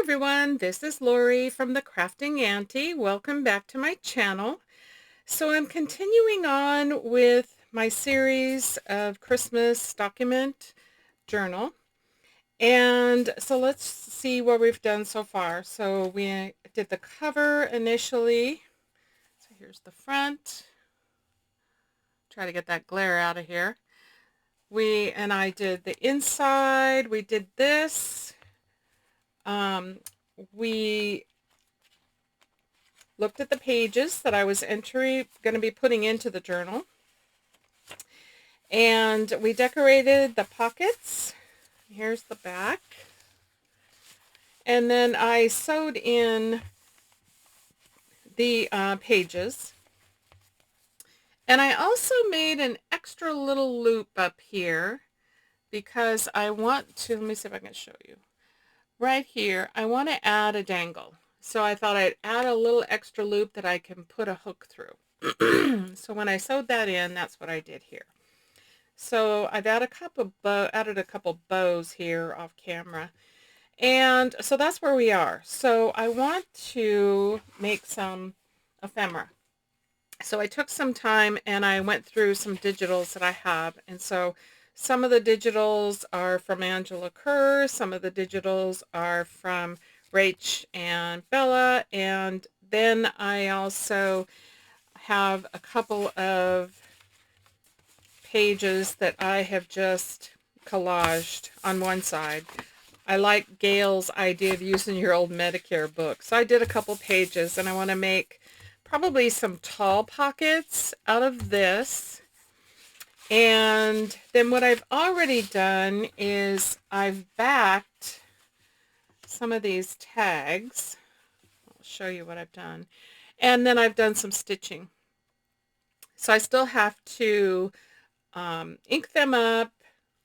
everyone, this is Lori from the Crafting Auntie. Welcome back to my channel. So I'm continuing on with my series of Christmas document journal. And so let's see what we've done so far. So we did the cover initially. So here's the front. Try to get that glare out of here. I did the inside. We did this. We looked at the pages that I was going to be putting into the journal. And we decorated the pockets. Here's the back. And then I sewed in the pages. And I also made an extra little loop up here because I want to, let me see if I can show you. Right here, I want to add a dangle. So I thought I'd add a little extra loop that I can put a hook through. So when I sewed that in, that's what I did here. So I've added a couple bows here off camera. And so that's where we are. So I want to make some ephemera. So I took some time and I went through some digitals that I have. And so some of the digitals are from Angela Kerr. Some of the digitals are from Rach and Bella. And then I also have a couple of pages that I have just collaged on one side. I like Gayle's idea of using your old Medicare book. So I did a couple pages and I want to make probably some tall pockets out of this. And then what I've already done is I've backed some of these tags. I'll show you what I've done. And then I've done some stitching. So I still have to ink them up.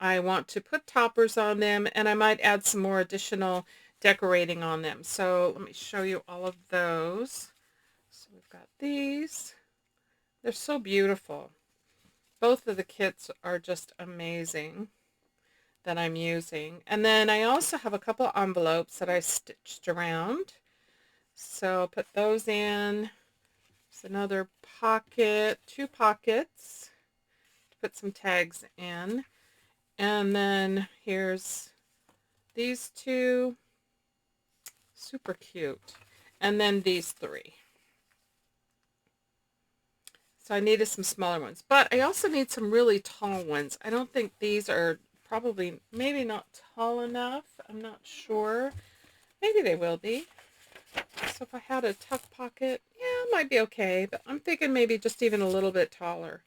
I want to put toppers on them, and I might add some more additional decorating on them. So let me show you all of those. So we've got these. They're so beautiful. Both of the kits are just amazing that I'm using. And then I also have a couple envelopes that I stitched around. So I'll put those in. There's another pocket, 2 pockets to put some tags in. And then here's these 2. Super cute. And then these 3. So I needed some smaller ones, but I also need some really tall ones. I don't think these are maybe not tall enough. I'm not sure. Maybe they will be. So if I had a tuck pocket, yeah, it might be okay, but I'm thinking maybe just even a little bit taller.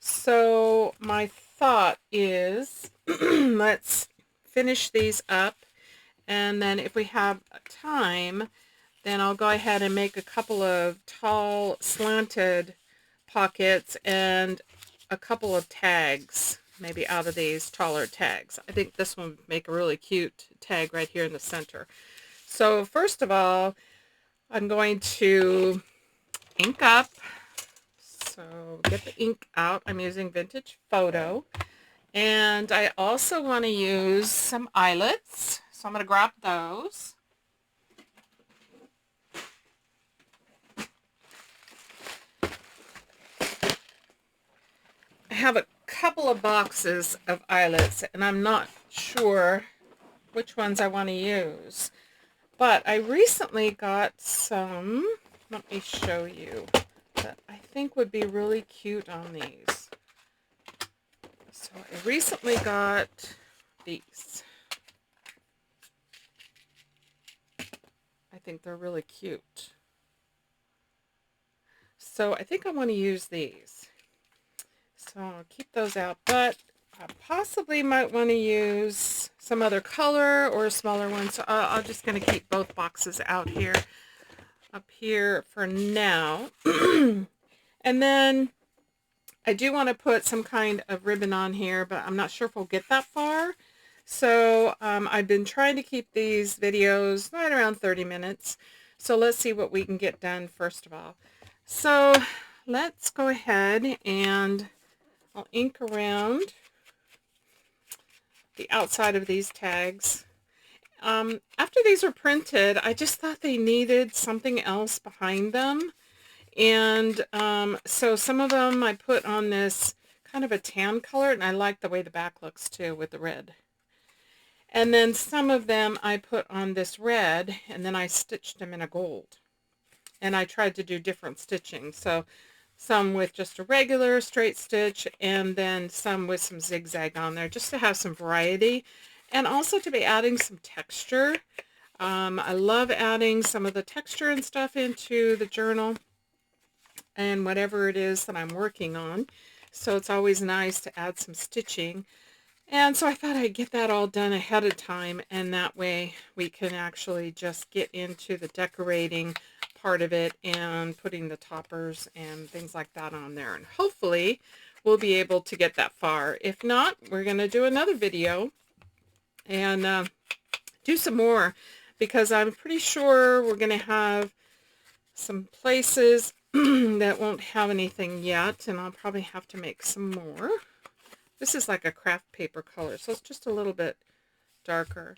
So my thought is let's finish these up, and then if we have time, then I'll go ahead and make a couple of tall slanted pockets and a couple of tags, maybe out of these taller tags. I think this one would make a really cute tag right here in the center. So first of all, I'm going to ink up. So get the ink out. I'm using Vintage Photo. And I also want to use some eyelets. So I'm going to grab those. I have a couple of boxes of eyelets, and I'm not sure which ones I want to use. But I recently got some, let me show you, that I think would be really cute on these. So I recently got these. I think they're really cute. So I think I want to use these. So I'll keep those out, but I possibly might want to use some other color or a smaller one. So I'm just going to keep both boxes out here, up here for now. And then I do want to put some kind of ribbon on here, but I'm not sure if we'll get that far. So I've been trying to keep these videos right around 30 minutes. So let's see what we can get done first of all. So let's go ahead and I'll ink around the outside of these tags. After these were printed, I just thought they needed something else behind them. And so some of them I put on this kind of a tan color, and I like the way the back looks too with the red. And then some of them I put on this red, and then I stitched them in a gold. And I tried to do different stitching. So some with just a regular straight stitch, and then some with some zigzag on there, just to have some variety. And also to be adding some texture. I love adding some of the texture and stuff into the journal and whatever it is that I'm working on. So it's always nice to add some stitching. And so I thought I'd get that all done ahead of time, and that way we can actually just get into the decorating part of it and putting the toppers and things like that on there. And hopefully we'll be able to get that far. If not, we're going to do another video and do some more, because I'm pretty sure we're going to have some places that won't have anything yet, and I'll probably have to make some more. This is like a craft paper color, so it's just a little bit darker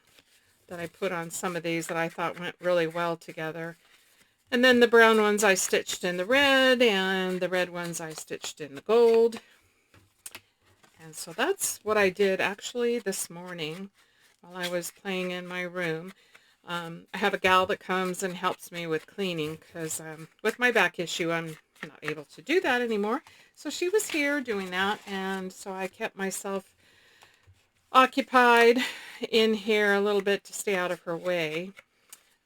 that I put on some of these that I thought went really well together. And then the brown ones I stitched in the red, and the red ones I stitched in the gold. And so that's what I did actually this morning while I was playing in my room. I have a gal that comes and helps me with cleaning, because with my back issue I'm not able to do that anymore. So she was here doing that, and so I kept myself occupied in here a little bit to stay out of her way.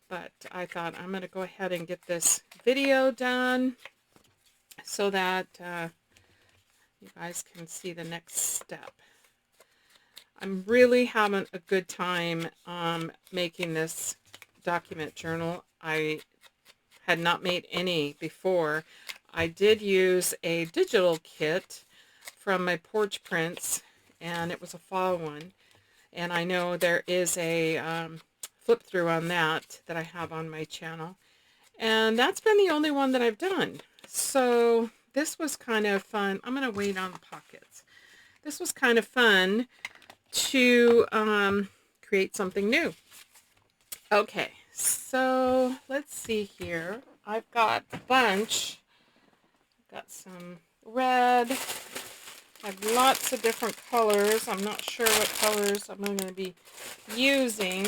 But I thought I'm going to go ahead and get this video done so that you guys can see the next step. I'm really having a good time making this document journal. I had not made any before. I did use a digital kit from my porch prints, and it was a fall one. And I know there is a flip through on that I have on my channel. And that's been the only one that I've done. So this was kind of fun. I'm going to wait on the pockets. This was kind of fun to create something new. Okay, so let's see here. I've got a bunch. I've got some red. I have lots of different colors. I'm not sure what colors I'm going to be using.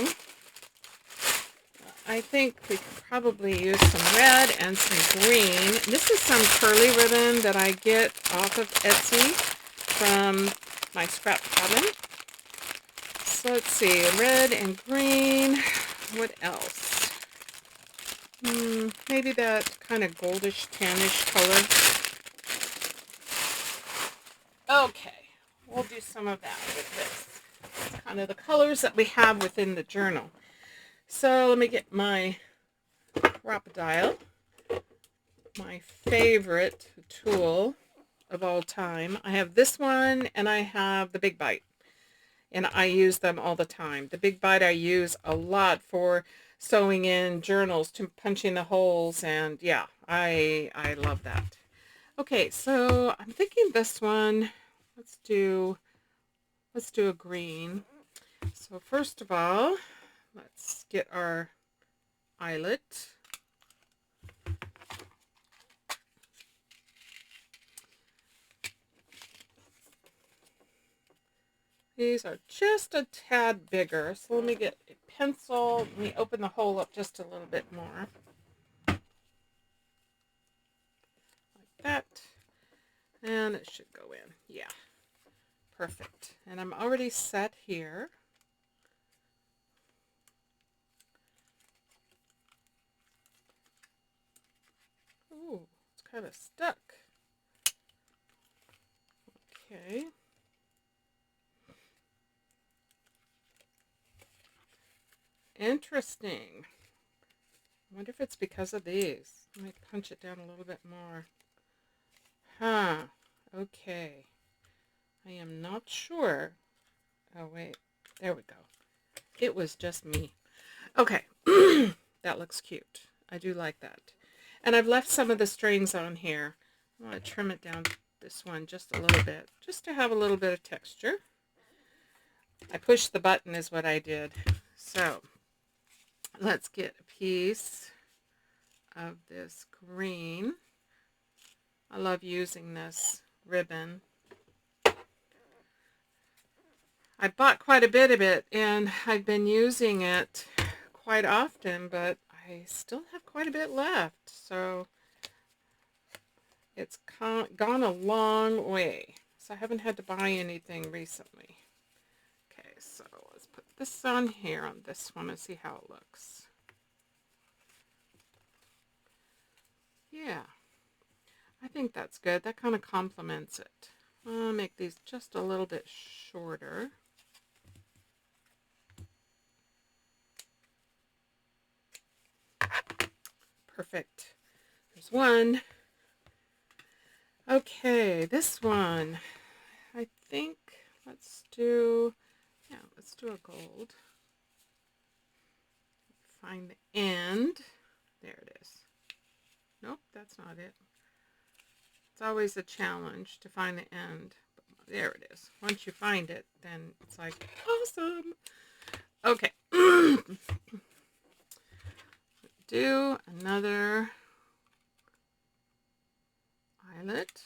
I think we could probably use some red and some green. This is some curly ribbon that I get off of Etsy from my scrap cabin. So let's see, red and green. What else? Maybe that kind of goldish, tannish color. Okay, we'll do some of that with this. It's kind of the colors that we have within the journal. So let me get my Crop-A-Dial, my favorite tool of all time. I have this one, and I have the Big Bite, and I use them all the time. The Big Bite I use a lot for sewing in journals, to punching the holes, and yeah, I love that. Okay, so I'm thinking this one, let's do a green. So first of all, let's get our eyelet. These are just a tad bigger, so let me get a pencil. Let me open the hole up just a little bit more. Like that. And it should go in. Yeah. Perfect. And I'm already set here. Ooh, it's kind of stuck. Okay. Interesting. I wonder if it's because of these. Let me punch it down a little bit more. Huh. Okay. I am not sure. Oh, wait. There we go. It was just me. Okay. That looks cute. I do like that. And I've left some of the strings on here. I want to trim it down, this one, just a little bit, just to have a little bit of texture. I pushed the button is what I did. So Let's get a piece of this green. I love using this ribbon. I bought quite a bit of it, and I've been using it quite often, but I still have quite a bit left, so it's gone a long way. So I haven't had to buy anything recently. Okay, so let's put this on here on this one and see how it looks. Yeah, I think that's good. That kind of complements it. I'll make these just a little bit shorter. Perfect. There's one. Okay, this one. I think let's do a gold. Find the end. There it is. Nope, that's not it. It's always a challenge to find the end. But there it is. Once you find it, then it's like, awesome. Okay. Do another eyelet.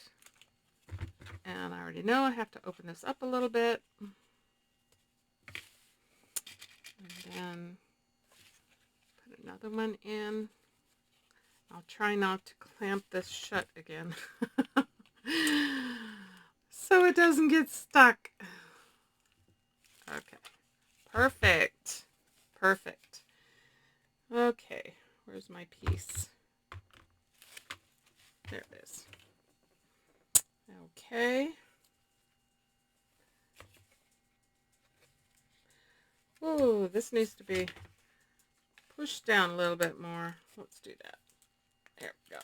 And I already know I have to open this up a little bit. And then put another one in. I'll try not to clamp this shut again. So it doesn't get stuck. Okay. Perfect. Perfect. Okay. Where's my piece? There it is. Okay. Ooh, this needs to be pushed down a little bit more. Let's do that. There we go.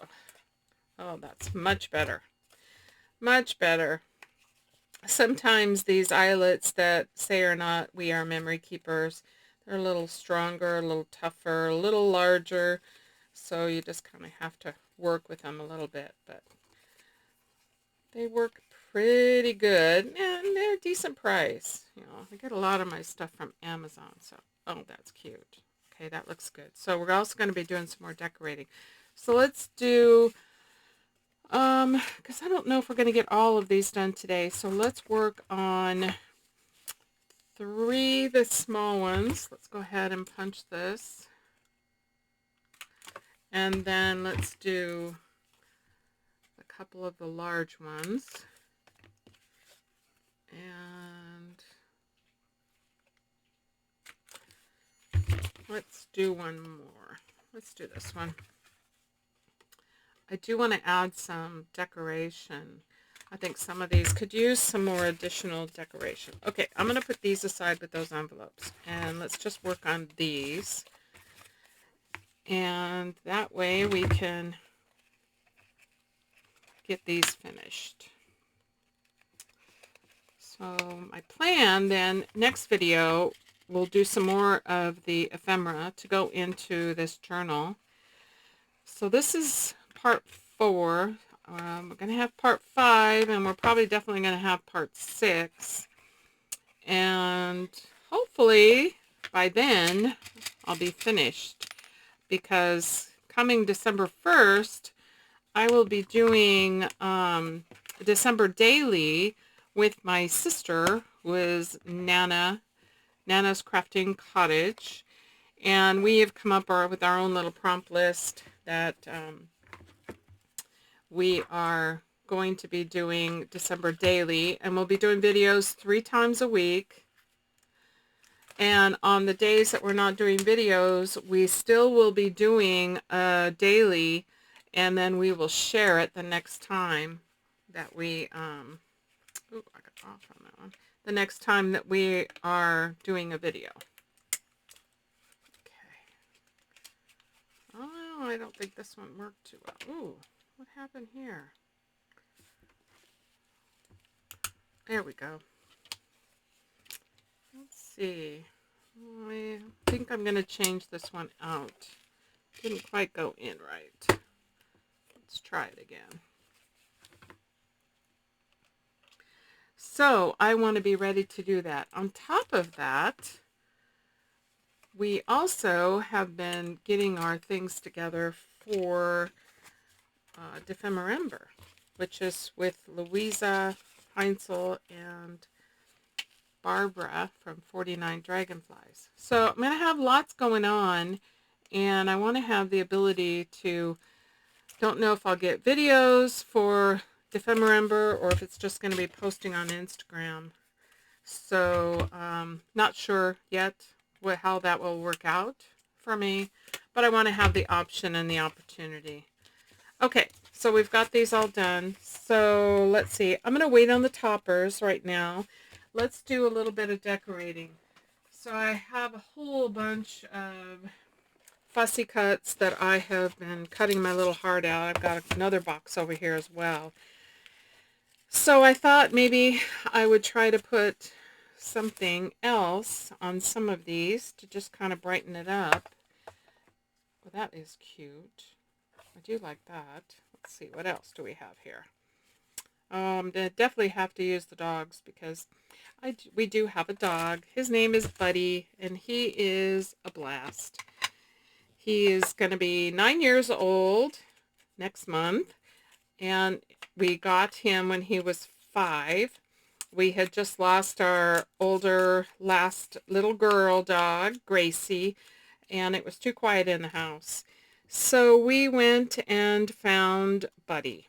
Oh, that's much better. Much better. Sometimes these eyelets that say or not we are memory keepers, they're a little stronger, a little tougher, a little larger. So you just kind of have to work with them a little bit. But they work pretty good, and they're a decent price. You know, I get a lot of my stuff from Amazon. So, oh, that's cute. Okay, that looks good. So we're also going to be doing some more decorating. So let's do, because I don't know if we're going to get all of these done today. So let's work on 3, the small ones. Let's go ahead and punch this. And then let's do a couple of the large ones. And let's do one more. Let's do this one. I do want to add some decoration. I think some of these could use some more additional decoration. Okay, I'm going to put these aside with those envelopes. And let's just work on these. And that way we can get these finished. So my plan then, next video, we'll do some more of the ephemera to go into this journal. So this is part 4. We're going to have part 5, and we're probably definitely going to have part 6. And hopefully by then I'll be finished, because coming December 1st, I will be doing December daily with my sister, who is Nana's Crafting Cottage. And we have come up with our own little prompt list that we are going to be doing December daily. And we'll be doing videos 3 times a week. And on the days that we're not doing videos, we still will be doing a daily. And then we will share it the next time that we, ooh, I got off on that one. The next time that we are doing a video. Okay. Oh, I don't think this one worked too well. Ooh, what happened here? There we go. Let's see. I think I'm going to change this one out. Didn't quite go in right. Let's try it again. So I want to be ready to do that. On top of that, we also have been getting our things together for Defemember, which is with Louisa Heinzel and Barbara from 49 Dragonflies. So I'm going to have lots going on, and I want to have the ability to, don't know if I'll get videos for Defemember or if it's just going to be posting on Instagram. So not sure yet how that will work out for me, but I want to have the option and the opportunity. Okay, so we've got these all done. So let's see. I'm going to wait on the toppers right now. Let's do a little bit of decorating. So I have a whole bunch of fussy cuts that I have been cutting my little heart out. I've got another box over here as well. So I thought maybe I would try to put something else on some of these to just kind of brighten it up. Well, that is cute. I do like that. Let's see, what else do we have here? They definitely have to use the dogs because we do have a dog. His name is Buddy, and he is a blast. He is going to be 9 years old next month, and we got him when he was 5. We had just lost our last little girl dog, Gracie, and it was too quiet in the house. So we went and found Buddy,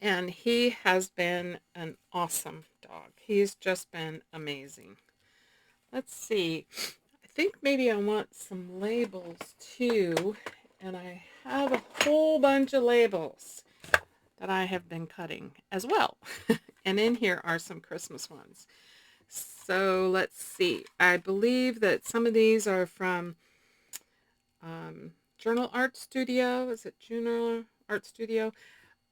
and he has been an awesome dog. He's just been amazing. Let's see. I think maybe I want some labels too, and I have a whole bunch of labels that I have been cutting as well. And in here are some Christmas ones. So let's see. I believe that some of these are from Journal Art Studio. Is it Journal Art Studio?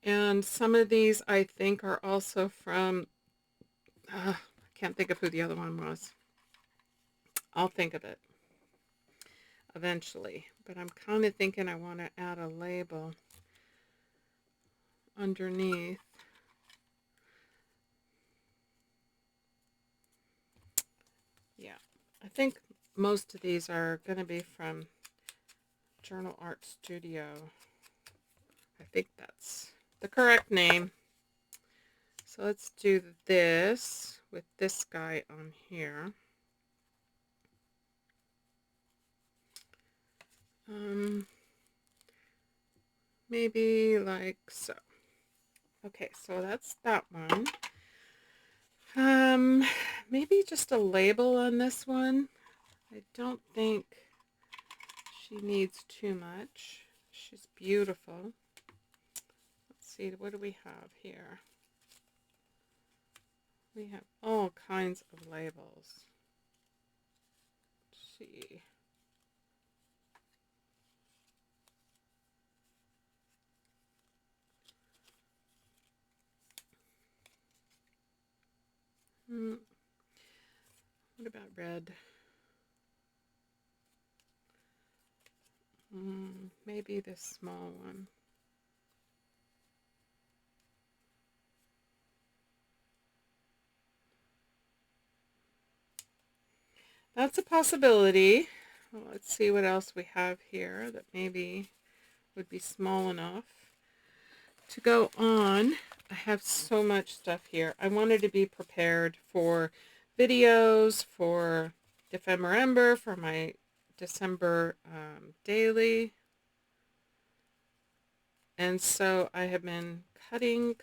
And some of these I think are also from, I can't think of who the other one was. I'll think of it eventually. But I'm kind of thinking I want to add a label underneath. Yeah, I think most of these are going to be from Journal Art Studio. I think that's the correct name. So let's do this with this guy on here. Maybe like so. Okay, so that's that one. Maybe just a label on this one. I don't think she needs too much. She's beautiful. Let's see, what do we have here? We have all kinds of labels. Let's see. What about red? Maybe this small one. That's a possibility. Well, let's see what else we have here that maybe would be small enough to go on. I have so much stuff here. I wanted to be prepared for videos, for Defemember, for my December daily. And so I have been cutting.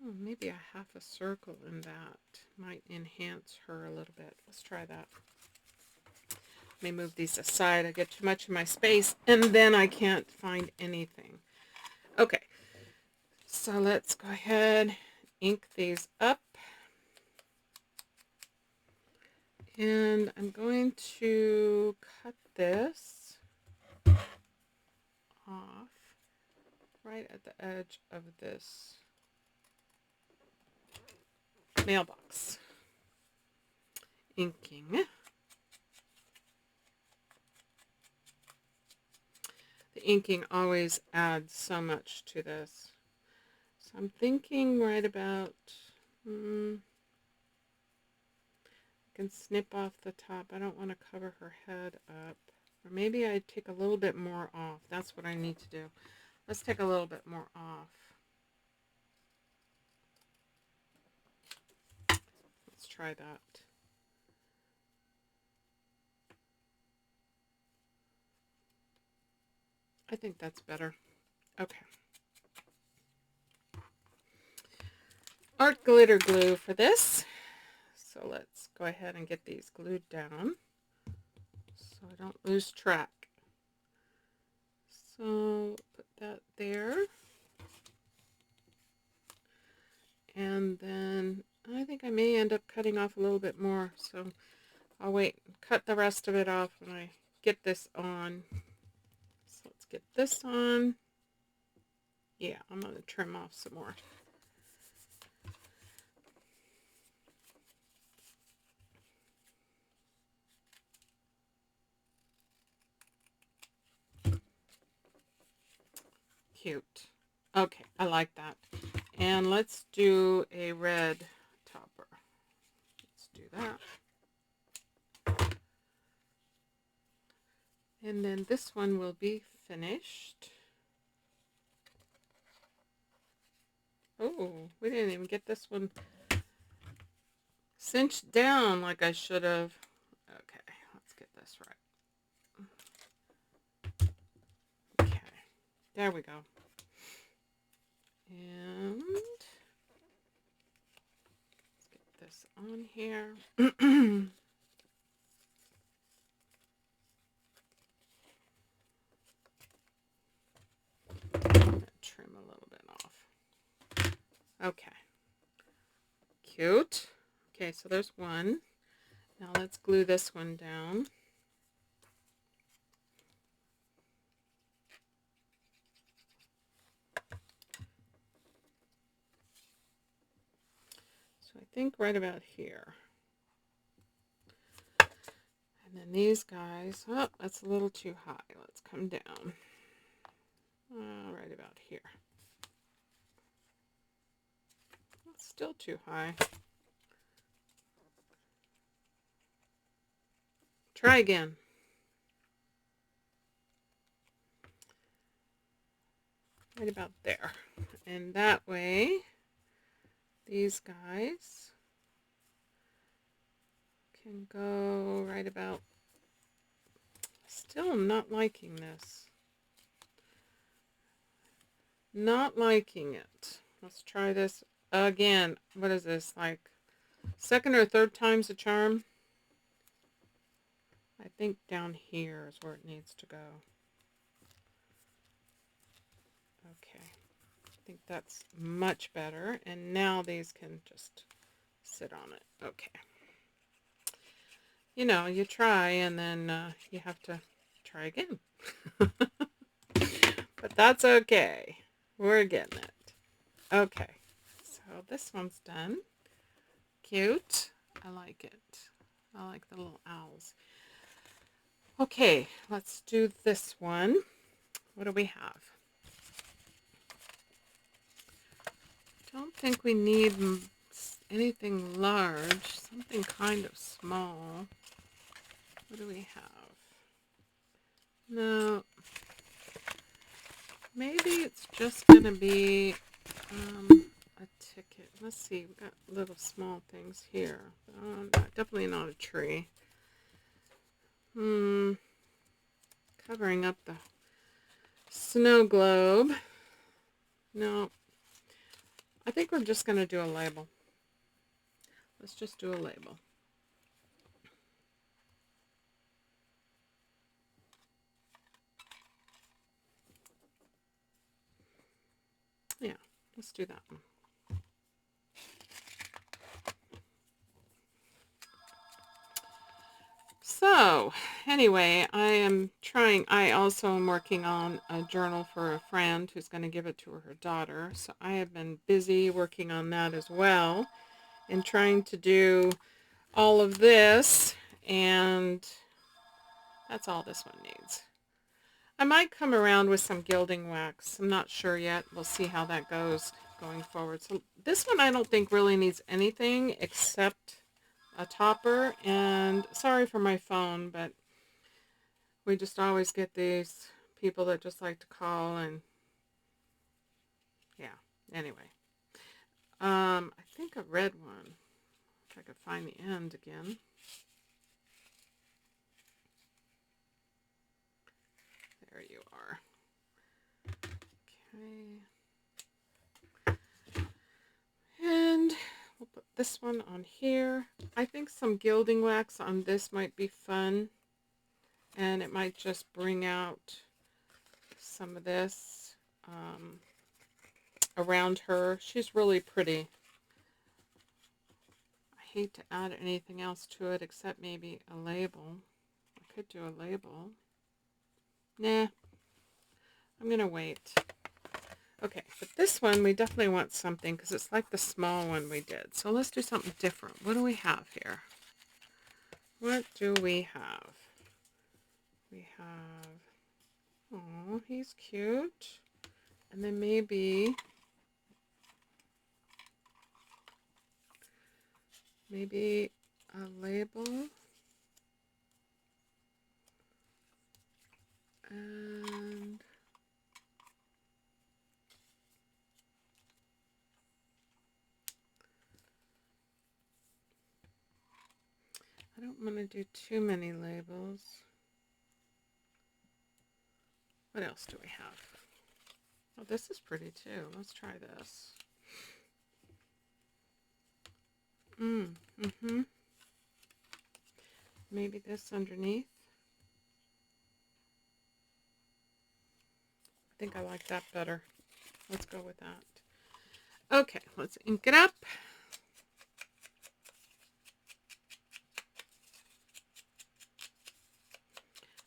Oh, maybe a half a circle in that might enhance her a little bit. Let's try that. Let me move these aside. I get too much of my space, and then I can't find anything. Okay, so let's go ahead, ink these up. And I'm going to cut this off right at the edge of this mailbox. Inking. The inking always adds so much to this. So I'm thinking right about can snip off the top. I don't want to cover her head up. Or maybe I take a little bit more off. That's what I need to do. Let's take a little bit more off. Let's try that. I think that's better. Okay. Art glitter glue for this. So let's go ahead and get these glued down so I don't lose track. So put that there. And then I think I may end up cutting off a little bit more. So I'll wait and cut the rest of it off when I get this on. So let's get this on. Yeah, I'm going to trim off some more. Cute. Okay, I like that. And let's do a red topper. Let's do that. And then this one will be finished. Oh, we didn't even get this one cinched down like I should have. Okay, let's get this right. Okay, there we go. And let's get this on here. Trim a little bit off. Okay. Cute. Okay, so there's one. Now let's glue this one down. So I think right about here. And then these guys, oh, that's a little too high. Let's come down. Right about here. That's still too high. Try again. Right about there. And that way, these guys can go right about. Still not liking this. Not liking it. Let's try this again. What is this, like second or third time's a charm? I think down here is where it needs to go. Okay, I think that's much better. And now these can just sit on it. Okay. You know, you try and then you have to try again. But that's okay. We're getting it. Okay, so this one's done. Cute. I like it. I like the little owls. Okay, let's do this one. What do we have? Don't think we need anything large. Something kind of small. What do we have? No. Maybe it's just going to be a ticket. Let's see. We've got little small things here. Definitely not a tree. Covering up the snow globe. No. I think we're just going to do a label. Let's just do a label. Yeah, let's do that one. So, anyway, I also am working on a journal for a friend who's going to give it to her daughter. So I have been busy working on that as well and trying to do all of this, and that's all this one needs. I might come around with some gilding wax. I'm not sure yet. We'll see how that goes going forward. So this one I don't think really needs anything except a topper. And sorry for my phone, but we just always get these people that just like to call, and yeah, anyway. I think a red one, if I could find the end again. There you are. Okay. And we'll put this one on here. I think some gilding wax on this might be fun. And it might just bring out some of this around her. She's really pretty. I hate to add anything else to it except maybe a label. I could do a label. Nah, I'm going to wait. Okay, but this one we definitely want something because it's like the small one we did. So let's do something different. What do we have here? What do we have? We have, oh, he's cute. And then maybe a label. And I don't want to do too many labels. What else do we have? Oh, this is pretty too. Let's try this. Maybe this underneath. I think I like that better. Let's go with that. Okay, let's ink it up.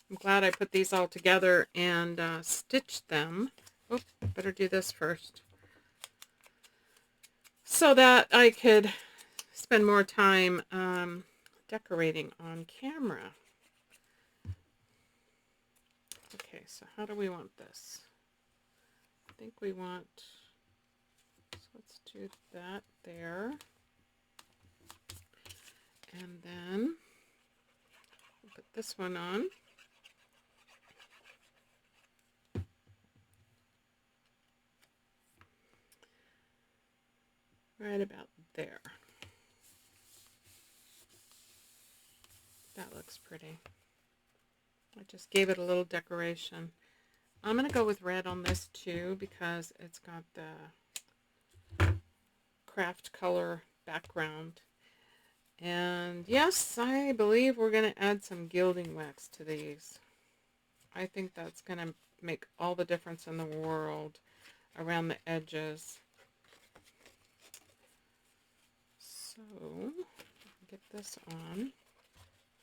I'm glad I put these all together and stitched them. Oh, better do this first. So that I could spend more time decorating on camera. Okay, so how do we want this? I think we want, so let's do that there. And then we'll put this one on. Right about there. That looks pretty. I just gave it a little decoration. I'm going to go with red on this too because it's got the craft color background. And yes, I believe we're going to add some gilding wax to these. I think that's going to make all the difference in the world around the edges. So, get this on.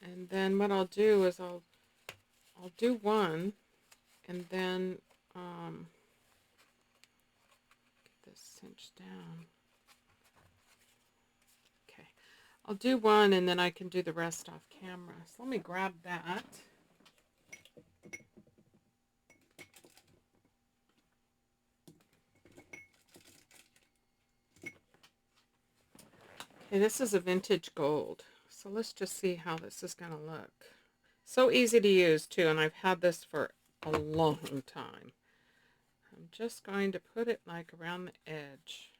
And then what I'll do is I'll do one, and then get this cinched down. Okay, I'll do one, and then I can do the rest off camera. So let me grab that. Okay, this is a vintage gold. So let's just see how this is going to look. So easy to use too, and I've had this for a long time. I'm just going to put it like around the edge.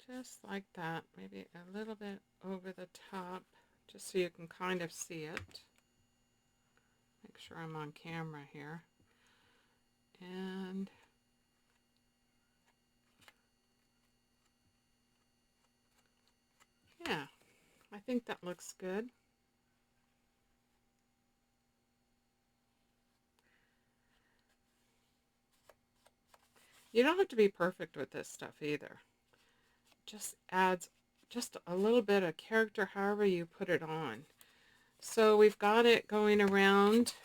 Just like that, maybe a little bit over the top, just so you can kind of see it. Make sure I'm on camera here. And yeah, I think that looks good. You don't have to be perfect with this stuff either. Just adds just a little bit of character however you put it on. So we've got it going around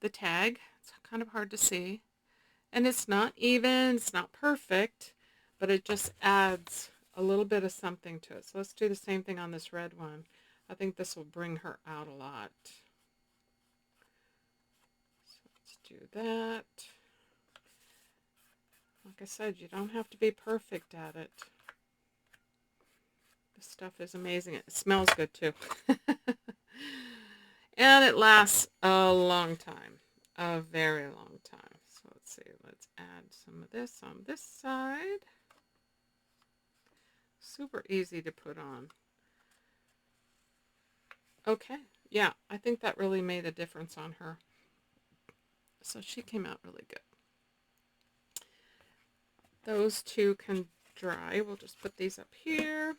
the tag. It's kind of hard to see. And it's not even, it's not perfect, but it just adds a little bit of something to it. So let's do the same thing on this red one. I think this will bring her out a lot. So let's do that. Like I said, you don't have to be perfect at it. This stuff is amazing. It smells good too. And it lasts a long time. A very long time. So let's see. Let's add some of this on this side. Super easy to put on. Okay. Yeah, I think that really made a difference on her. So she came out really good. Those two can dry. We'll just put these up here.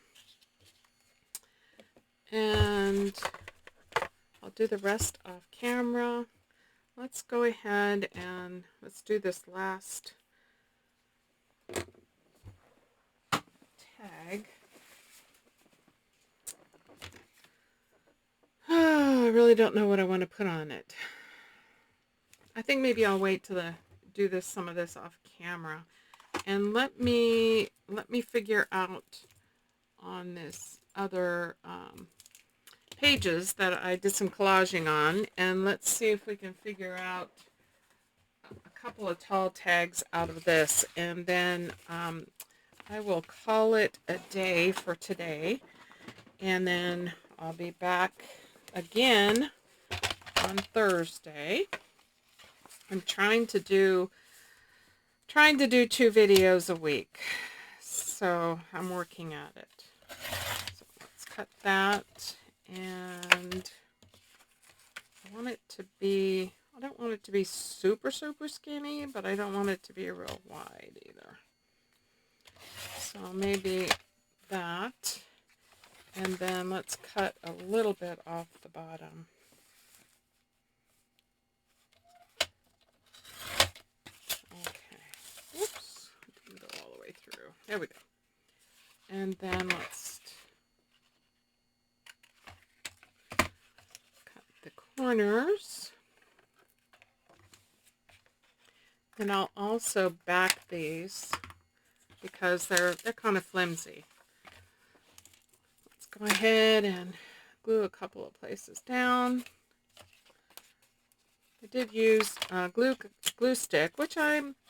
And I'll do the rest off camera. Let's go ahead and let's do this last tag. Oh, I really don't know what I want to put on it. I think maybe I'll wait till do some of this off camera. And let me figure out on this other pages that I did some collaging on, and let's see if we can figure out a couple of tall tags out of this, and then I will call it a day for today, and then I'll be back again on Thursday. I'm trying to do 2 videos a week, so I'm working at it. So let's cut that, and I want it to be, I don't want it to be super skinny, but I don't want it to be real wide either. So maybe that, and then let's cut a little bit off the bottom. Whoops, didn't go all the way through. There we go. And then let's cut the corners. And I'll also back these because they're kind of flimsy. Let's go ahead and glue a couple of places down. I did use glue stick, which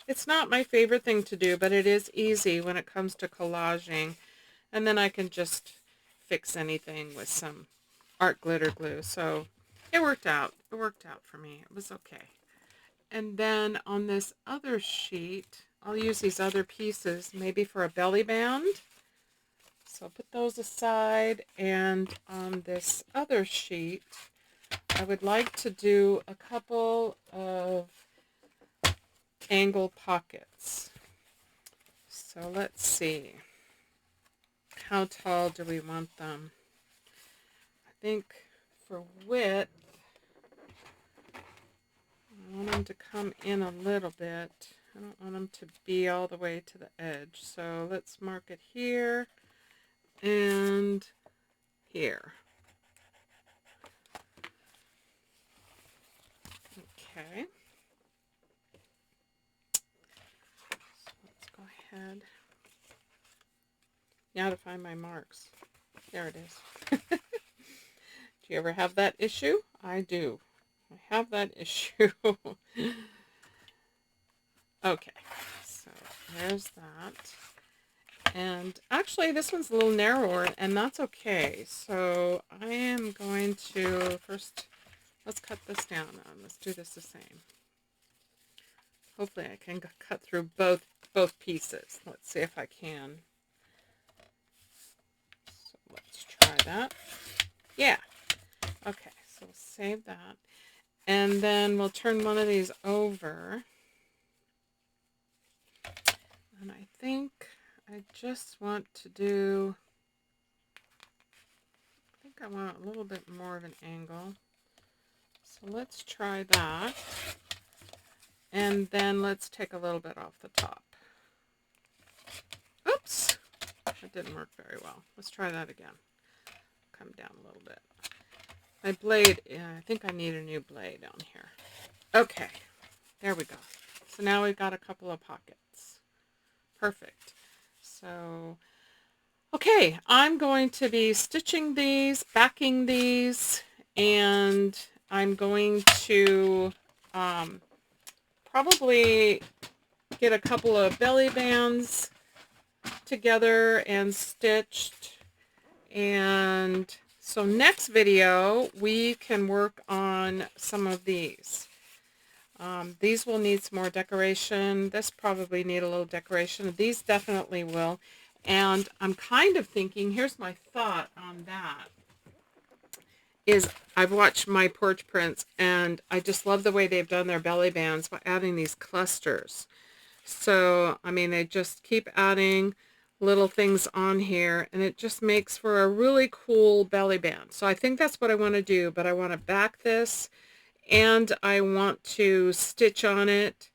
it's not my favorite thing to do, but it is easy when it comes to collaging. And then I can just fix anything with some art glitter glue. So it worked out. It worked out for me. It was okay. And then on this other sheet, I'll use these other pieces maybe for a belly band. So I'll put those aside. And on this other sheet, I would like to do a couple of angle pockets. So let's see. How tall do we want them? I think for width, I want them to come in a little bit. I don't want them to be all the way to the edge. So let's mark it here and here. Okay. So let's go ahead. Now to find my marks. There it is. Do you ever have that issue? I do. I have that issue. Okay, so there's that. And actually this one's a little narrower, and that's okay. So I am going to first, let's cut this down. Let's do this the same. Hopefully I can cut through both pieces. Let's see if I can. So let's try that. Yeah. Okay, so we'll save that. And then we'll turn one of these over. And I think I just want to do, I think I want a little bit more of an angle. So let's try that. And then let's take a little bit off the top. Oops, that didn't work very well. Let's try that again. Come down a little bit. My blade, I think I need a new blade on here. Okay, there we go. So now we've got a couple of pockets. Perfect. So, okay, I'm going to be stitching these, backing these, and I'm going to probably get a couple of belly bands together and stitched, And so next video, we can work on some of these. These will need some more decoration. This probably need a little decoration. These definitely will. And I'm kind of thinking, here's my thought on that, is I've watched My Porch Prints, and I just love the way they've done their belly bands by adding these clusters. So, I mean, they just keep adding little things on here, and it just makes for a really cool belly band. So I think that's what I want to do, but I want to back this, and I want to stitch on it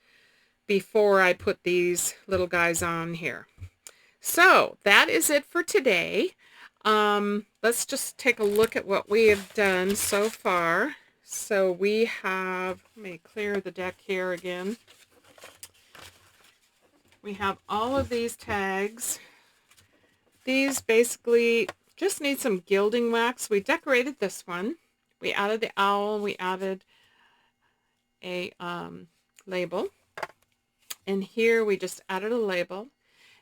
before I put these little guys on here. So that is it for today. Let's just take a look at what we have done so far. So we have, let me clear the deck here again. We have all of these tags. These basically just need some gilding wax. We decorated this one. We added the owl. We added a label. And here we just added a label.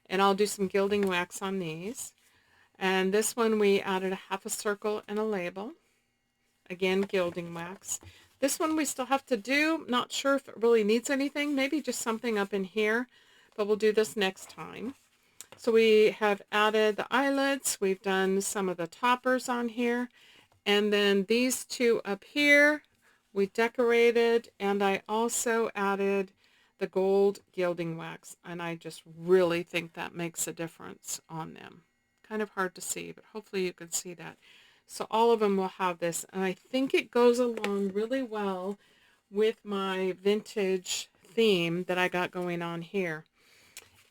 And I'll do some gilding wax on these. And this one we added a half a circle and a label. Again, gilding wax. This one we still have to do. Not sure if it really needs anything. Maybe just something up in here. But we'll do this next time. So we have added the eyelets. We've done some of the toppers on here. And then these two up here we decorated. And I also added the gold gilding wax. And I just really think that makes a difference on them. Kind of hard to see, but hopefully you can see that. So all of them will have this, and I think it goes along really well with my vintage theme that I got going on here,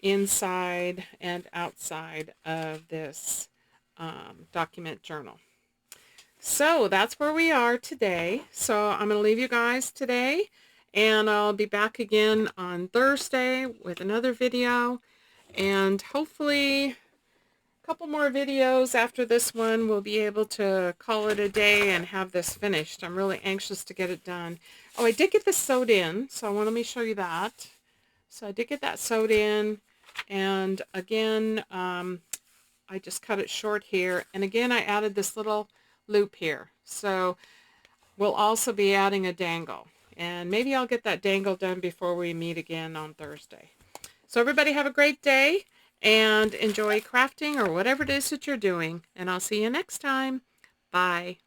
inside and outside of this document journal. So that's where we are today. So I'm going to leave you guys today, and I'll be back again on Thursday with another video, and hopefully couple more videos after this one. We'll be able to call it a day and have this finished. I'm really anxious to get it done. Oh, I did get this sewed in, so let me show you that. So I did get that sewed in, and again, I just cut it short here, and again I added this little loop here. So we'll also be adding a dangle, and maybe I'll get that dangle done before we meet again on Thursday. So everybody have a great day, and enjoy crafting or whatever it is that you're doing. And I'll see you next time. Bye.